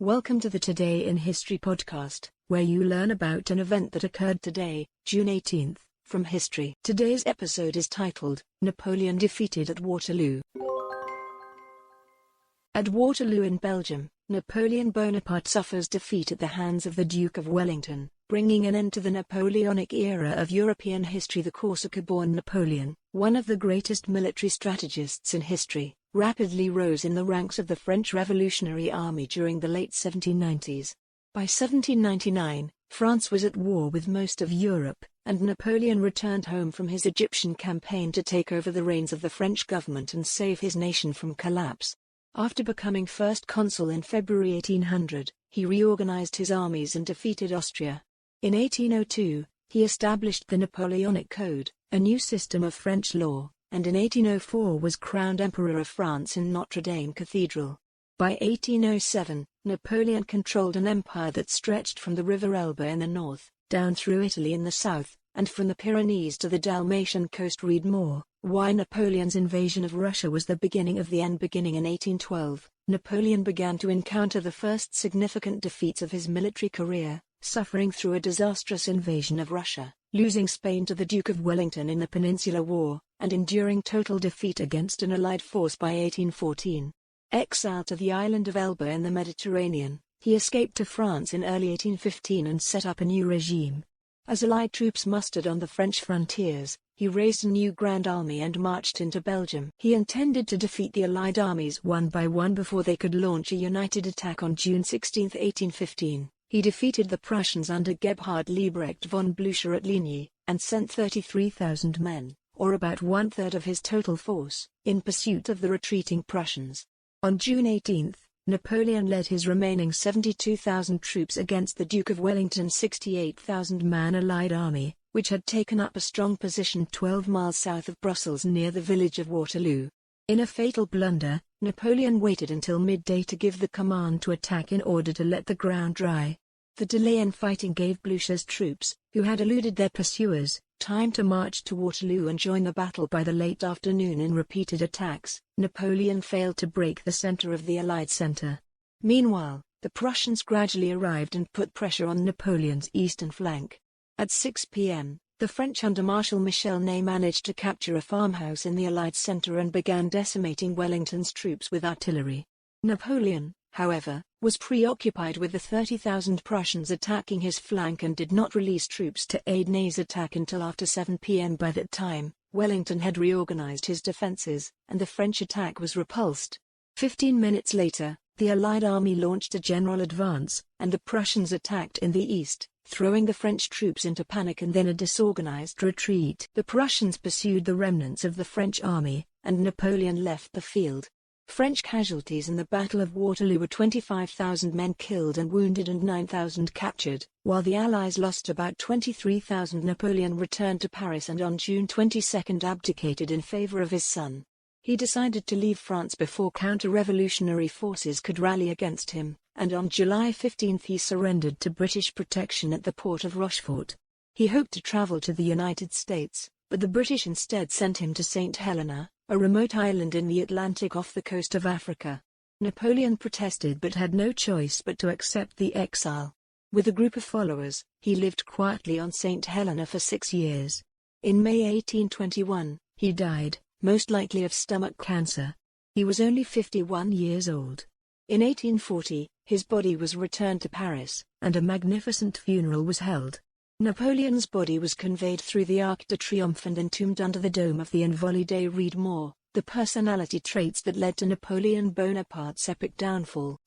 Welcome to the Today in History podcast, where you learn about an event that occurred today, June 18th, from history. Today's episode is titled, Napoleon Defeated at Waterloo. At Waterloo in Belgium, Napoleon Bonaparte suffers defeat at the hands of the Duke of Wellington, bringing an end to the Napoleonic era of European history. The Corsica-born Napoleon, one of the greatest military strategists in history, rapidly rose in the ranks of the French Revolutionary Army during the late 1790s. By 1799, France was at war with most of Europe, and Napoleon returned home from his Egyptian campaign to take over the reins of the French government and save his nation from collapse. After becoming first consul in February 1800, he reorganized his armies and defeated Austria. In 1802, he established the Napoleonic Code, a new system of French law, and in 1804 was crowned Emperor of France in Notre Dame Cathedral. By 1807, Napoleon controlled an empire that stretched from the River Elbe in the north, down through Italy in the south, and from the Pyrenees to the Dalmatian coast. Read more, Why Napoleon's invasion of Russia was the beginning of the end. Beginning in 1812, Napoleon began to encounter the first significant defeats of his military career, suffering through a disastrous invasion of Russia, losing Spain to the Duke of Wellington in the Peninsular War, and enduring total defeat against an allied force by 1814. Exiled to the island of Elba in the Mediterranean, he escaped to France in early 1815 and set up a new regime. As Allied troops mustered on the French frontiers, he raised a new Grand Army and marched into Belgium. He intended to defeat the Allied armies one by one before they could launch a united attack on June 16, 1815. He defeated the Prussians under Gebhard Liebrecht von Blücher at Ligny, and sent 33,000 men, or about one-third of his total force, in pursuit of the retreating Prussians. On June 18, Napoleon led his remaining 72,000 troops against the Duke of Wellington's 68,000-man Allied army, which had taken up a strong position 12 miles south of Brussels near the village of Waterloo. In a fatal blunder, Napoleon waited until midday to give the command to attack in order to let the ground dry. The delay in fighting gave Blücher's troops, who had eluded their pursuers, time to march to Waterloo and join the battle. By the late afternoon, in repeated attacks, Napoleon failed to break the center of the Allied center. Meanwhile, the Prussians gradually arrived and put pressure on Napoleon's eastern flank. At 6 p.m., the French under Marshal Michel Ney managed to capture a farmhouse in the Allied center and began decimating Wellington's troops with artillery. Napoleon, however, was preoccupied with the 30,000 Prussians attacking his flank and did not release troops to aid Ney's attack until after 7 p.m. By that time, Wellington had reorganized his defenses, and the French attack was repulsed. 15 minutes later, the Allied army launched a general advance, and the Prussians attacked in the east, throwing the French troops into panic and then a disorganized retreat. The Prussians pursued the remnants of the French army, and Napoleon left the field. French casualties in the Battle of Waterloo were 25,000 men killed and wounded and 9,000 captured, while the Allies lost about 23,000. Napoleon returned to Paris and on June 22 abdicated in favor of his son. He decided to leave France before counter-revolutionary forces could rally against him, and on July 15 he surrendered to British protection at the port of Rochefort. He hoped to travel to the United States, but the British instead sent him to St. Helena, a remote island in the Atlantic off the coast of Africa. Napoleon protested but had no choice but to accept the exile. With a group of followers, he lived quietly on St. Helena for 6 years. In May 1821, he died, most likely of stomach cancer. He was only 51 years old. In 1840, his body was returned to Paris, and a magnificent funeral was held. Napoleon's body was conveyed through the Arc de Triomphe and entombed under the dome of the Invalides. Read more, the personality traits that led to Napoleon Bonaparte's epic downfall.